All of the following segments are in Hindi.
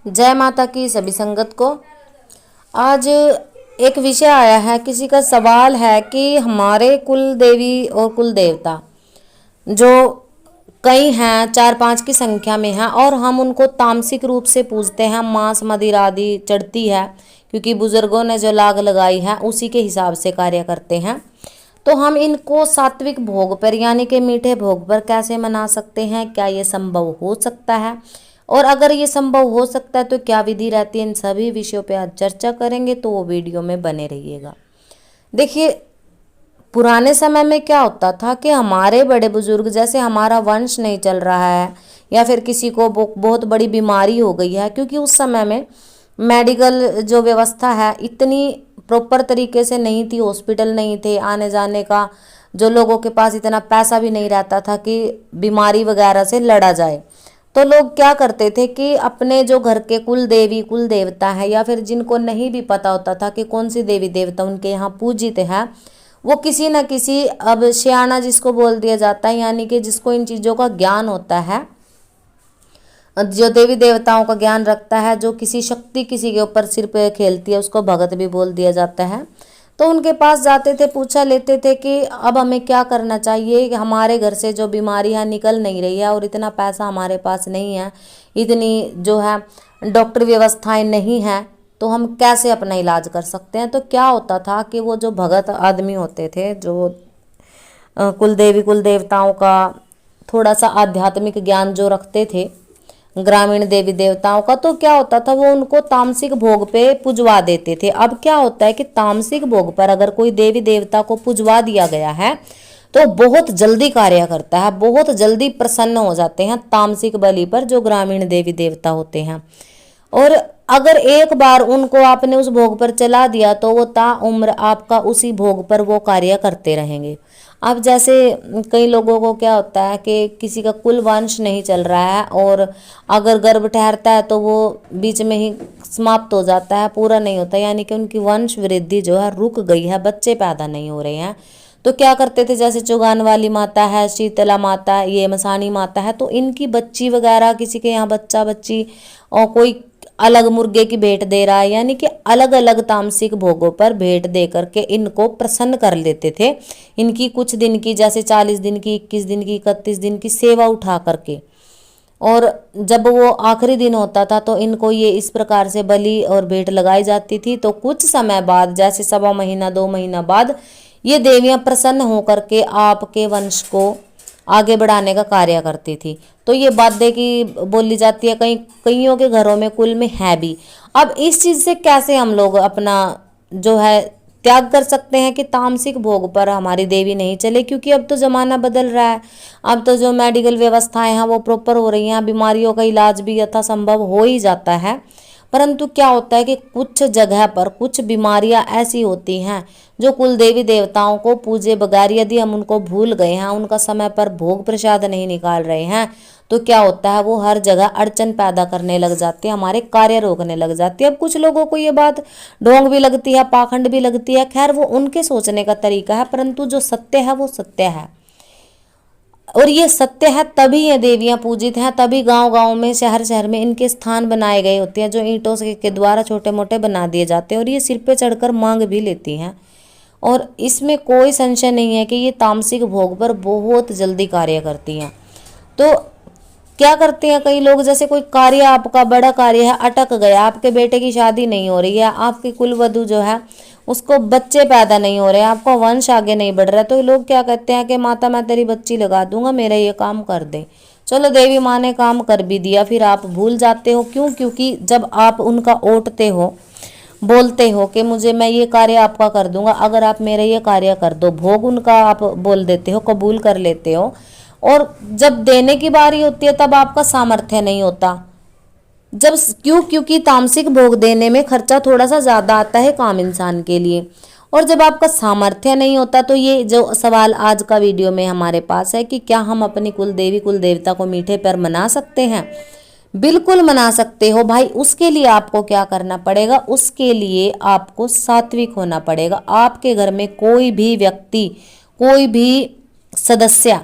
जय माता की सभी संगत को। आज एक विषय आया है, किसी का सवाल है कि हमारे कुल देवी और कुल देवता जो कई हैं, 4-5 की संख्या में हैं, और हम उनको तामसिक रूप से पूजते हैं। मांस मदिरा आदि चढ़ती है क्योंकि बुजुर्गों ने जो लाग लगाई है उसी के हिसाब से कार्य करते हैं। तो हम इनको सात्विक भोग पर यानी कि मीठे भोग पर कैसे मना सकते हैं? क्या ये संभव हो सकता है? और अगर ये संभव हो सकता है तो क्या विधि रहती है? इन सभी विषयों पे आज चर्चा करेंगे, तो वो वीडियो में बने रहिएगा। देखिए, पुराने समय में क्या होता था कि हमारे बड़े बुजुर्ग, जैसे हमारा वंश नहीं चल रहा है या फिर किसी को बहुत बड़ी बीमारी हो गई है, क्योंकि उस समय में मेडिकल जो व्यवस्था है इतनी प्रॉपर तरीके से नहीं थी, हॉस्पिटल नहीं थे, आने जाने का जो लोगों के पास इतना पैसा भी नहीं रहता था कि बीमारी वगैरह से लड़ा जाए। तो लोग क्या करते थे कि अपने जो घर के कुल देवी कुल देवता है, या फिर जिनको नहीं भी पता होता था कि कौन सी देवी देवता उनके यहाँ पूजित है, वो किसी न किसी, अब सियाना जिसको बोल दिया जाता है, यानी कि जिसको इन चीज़ों का ज्ञान होता है, जो देवी देवताओं का ज्ञान रखता है, जो किसी शक्ति किसी के ऊपर सिर पे खेलती है, उसको भगत भी बोल दिया जाता है। तो उनके पास जाते थे, पूछा लेते थे कि अब हमें क्या करना चाहिए, कि हमारे घर से जो बीमारियां निकल नहीं रही है और इतना पैसा हमारे पास नहीं है, इतनी जो है डॉक्टर व्यवस्थाएं नहीं है, तो हम कैसे अपना इलाज कर सकते हैं। तो क्या होता था कि वो जो भगत आदमी होते थे, जो कुल देवी कुल देवताओं का थोड़ा सा आध्यात्मिक ज्ञान जो रखते थे, ग्रामीण देवी देवताओं का, तो क्या होता था वो उनको तामसिक भोग पे पुजवा देते थे। अब क्या होता है कि तामसिक भोग पर अगर कोई देवी देवता को पुजवा दिया गया है तो बहुत जल्दी कार्य करता है, बहुत जल्दी प्रसन्न हो जाते हैं तामसिक बलि पर जो ग्रामीण देवी देवता होते हैं। और अगर एक बार उनको आपने उस भोग पर चला दिया तो वो ता उम्र आपका उसी भोग पर वो कार्य करते रहेंगे। अब जैसे कई लोगों को क्या होता है कि किसी का कुल वंश नहीं चल रहा है, और अगर गर्भ ठहरता है तो वो बीच में ही समाप्त हो जाता है, पूरा नहीं होता, यानी कि उनकी वंश वृद्धि जो है रुक गई है, बच्चे पैदा नहीं हो रहे हैं। तो क्या करते थे, जैसे चुगान वाली माता है, शीतला माता है, ये मसानी माता है, तो इनकी बच्ची वगैरह, किसी के यहाँ बच्चा बच्ची, और कोई अलग मुर्गे की भेंट दे रहा है, यानी कि अलग अलग तामसिक भोगों पर भेंट दे करके इनको प्रसन्न कर लेते थे। इनकी कुछ दिन की, जैसे 40 दिन की, 21 दिन की, 31 दिन की सेवा उठा करके, और जब वो आखिरी दिन होता था तो इनको ये इस प्रकार से बलि और भेंट लगाई जाती थी। तो कुछ समय बाद, जैसे 1.25 महीना 2 महीना बाद, ये देवियां प्रसन्न होकर के आपके वंश को आगे बढ़ाने का कार्य करती थी। तो ये बातें की बोली जाती है, कईयों के घरों में कुल में है भी। अब इस चीज़ से कैसे हम लोग अपना जो है त्याग कर सकते हैं कि तामसिक भोग पर हमारी देवी नहीं चले, क्योंकि अब तो ज़माना बदल रहा है। अब तो जो मेडिकल व्यवस्थाएं हैं वो प्रॉपर हो रही हैं, बीमारियों का इलाज भी यथासंभव हो ही जाता है। परंतु क्या होता है कि कुछ जगह पर कुछ बीमारियां ऐसी होती हैं जो कुल देवी देवताओं को पूजे बगैर, यदि हम उनको भूल गए हैं, उनका समय पर भोग प्रसाद नहीं निकाल रहे हैं, तो क्या होता है वो हर जगह अड़चन पैदा करने लग जाती है, हमारे कार्य रोकने लग जाती है। अब कुछ लोगों को ये बात ढोंग भी लगती है, पाखंड भी लगती है, खैर वो उनके सोचने का तरीका है, परंतु जो सत्य है वो सत्य है। और ये सत्य है, तभी ये देवियां पूजित हैं, तभी गांव गांव में, शहर शहर में इनके स्थान बनाए गए होते हैं, जो ईंटों के द्वारा छोटे मोटे बना दिए जाते हैं, और ये सिर पे चढ़कर मांग भी लेती हैं। और इसमें कोई संशय नहीं है कि ये तामसिक भोग पर बहुत जल्दी कार्य करती हैं। तो क्या करते हैं कई लोग, जैसे कोई कार्य आपका बड़ा कार्य है, अटक गया, आपके बेटे की शादी नहीं हो रही है, आपकी कुलवधू जो है उसको बच्चे पैदा नहीं हो रहे हैं, आपका वंश आगे नहीं बढ़ रहा है, तो लोग क्या कहते हैं कि माता मैं तेरी बच्ची लगा दूंगा, मेरा ये काम कर दे। चलो, देवी माँ ने काम कर भी दिया, फिर आप भूल जाते हो। क्यों? क्योंकि जब आप उनका ओटते हो, बोलते हो कि मुझे, मैं ये कार्य आपका कर दूंगा, अगर आप मेरा ये कार्य कर दो, भोग उनका आप बोल देते हो, कबूल कर लेते हो, और जब देने की बारी होती है तब आपका सामर्थ्य नहीं होता। जब क्यों? क्योंकि तामसिक भोग देने में खर्चा थोड़ा सा ज़्यादा आता है काम इंसान के लिए, और जब आपका सामर्थ्य नहीं होता, तो ये जो सवाल आज का वीडियो में हमारे पास है कि क्या हम अपनी कुल देवी कुल देवता को मीठे पर मना सकते हैं? बिल्कुल मना सकते हो भाई। उसके लिए आपको क्या करना पड़ेगा? उसके लिए आपको सात्विक होना पड़ेगा। आपके घर में कोई भी व्यक्ति, कोई भी सदस्य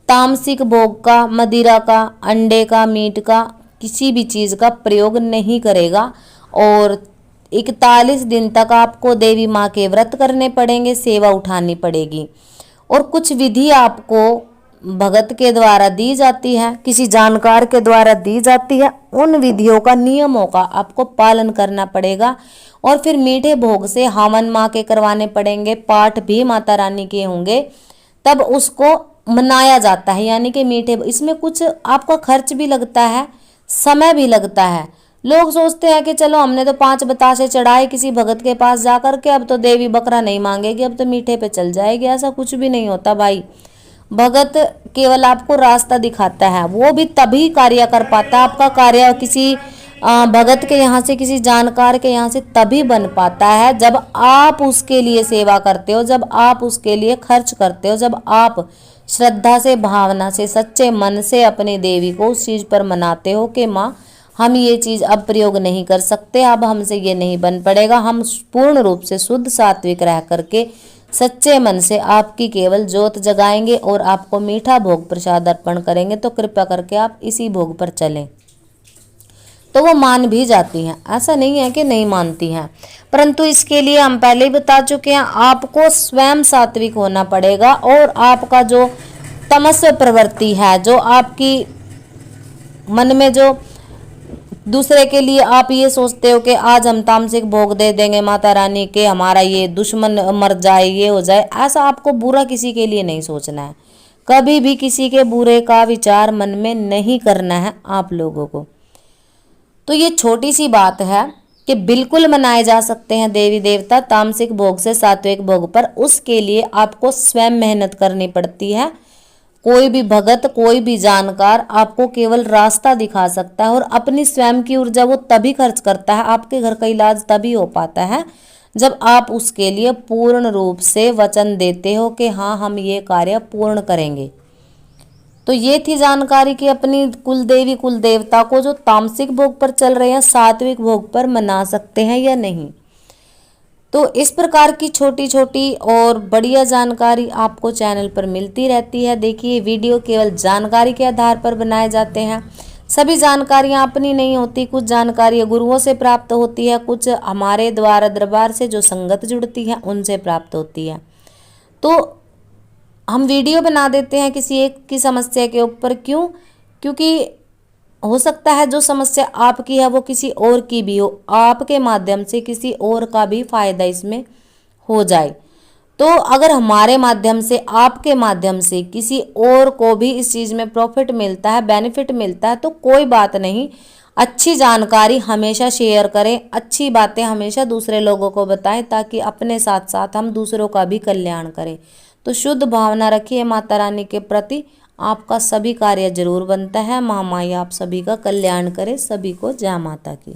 तामसिक भोग का, मदिरा का, अंडे का, मीट का किसी भी चीज़ का प्रयोग नहीं करेगा। और 41 दिन तक आपको देवी माँ के व्रत करने पड़ेंगे, सेवा उठानी पड़ेगी। और कुछ विधि आपको भगत के द्वारा दी जाती है, किसी जानकार के द्वारा दी जाती है। उन विधियों का, नियमों का आपको पालन करना पड़ेगा। और फिर मीठे भोग से हवन माँ के करवाने पड़ेंगे, पाठ भी माता रानी के होंगे, तब उसको मनाया जाता है। यानी कि मीठे, इसमें कुछ आपका खर्च भी लगता है, समय भी लगता है। लोग सोचते हैं कि चलो हमने तो 5 बतासे चढ़ाए किसी भगत के पास जा कर के, अब तो देवी बकरा नहीं मांगेगी, अब तो मीठे पे चल जाएगी। ऐसा कुछ भी नहीं होता भाई। भगत केवल आपको रास्ता दिखाता है, वो भी तभी कार्य कर पाता है। आपका कार्य किसी भगत के यहाँ से, किसी जानकार के यहाँ से तभी बन पाता है जब आप उसके लिए सेवा करते हो, जब आप उसके लिए खर्च करते हो, जब आप श्रद्धा से, भावना से, सच्चे मन से अपनी देवी को उस चीज़ पर मनाते हो कि माँ हम ये चीज़ अब प्रयोग नहीं कर सकते, अब हमसे ये नहीं बन पड़ेगा। हम पूर्ण रूप से शुद्ध सात्विक रह करके सच्चे मन से आपकी केवल ज्योत जगाएंगे और आपको मीठा भोग प्रसाद अर्पण करेंगे। तो कृपया करके आप इसी भोग पर चलें। तो वो मान भी जाती हैं, ऐसा नहीं है कि नहीं मानती हैं, परंतु इसके लिए हम पहले ही बता चुके हैं, आपको स्वयं सात्विक होना पड़ेगा। और आपका जो तमस्व प्रवृत्ति है, जो आपकी मन में जो दूसरे के लिए आप ये सोचते हो कि आज हम तामसिक भोग दे देंगे माता रानी के, हमारा ये दुश्मन मर जाए, ये हो जाए, ऐसा आपको बुरा किसी के लिए नहीं सोचना है। कभी भी किसी के बुरे का विचार मन में नहीं करना है आप लोगों को। तो ये छोटी सी बात है कि बिल्कुल मनाए जा सकते हैं देवी देवता तामसिक भोग से सात्विक भोग पर। उसके लिए आपको स्वयं मेहनत करनी पड़ती है। कोई भी भगत, कोई भी जानकार आपको केवल रास्ता दिखा सकता है, और अपनी स्वयं की ऊर्जा वो तभी खर्च करता है, आपके घर का इलाज तभी हो पाता है जब आप उसके लिए पूर्ण रूप से वचन देते हो कि हाँ हम ये कार्य पूर्ण करेंगे। तो ये थी जानकारी कि अपनी कुल देवी कुल देवता को जो तामसिक भोग पर चल रहे हैं, सात्विक भोग पर मना सकते हैं या नहीं। तो इस प्रकार की छोटी छोटी और बढ़िया जानकारी आपको चैनल पर मिलती रहती है। देखिए, वीडियो केवल जानकारी के आधार पर बनाए जाते हैं। सभी जानकारियाँ अपनी नहीं होती, कुछ जानकारी गुरुओं से प्राप्त होती है, कुछ हमारे द्वारा दरबार से जो संगत जुड़ती है उनसे प्राप्त होती है। तो हम वीडियो बना देते हैं किसी एक की समस्या के ऊपर, क्यों? क्योंकि हो सकता है जो समस्या आपकी है वो किसी और की भी हो, आपके माध्यम से किसी और का भी फायदा इसमें हो जाए। तो अगर हमारे माध्यम से, आपके माध्यम से किसी और को भी इस चीज़ में प्रॉफिट मिलता है, बेनिफिट मिलता है, तो कोई बात नहीं। अच्छी जानकारी हमेशा शेयर करें, अच्छी बातें हमेशा दूसरे लोगों को बताएं, ताकि अपने साथ साथ हम दूसरों का भी कल्याण करें। तो शुद्ध भावना रखिए माता रानी के प्रति, आपका सभी कार्य जरूर बनता है। महामाई आप सभी का कल्याण करे। सभी को जय माता की।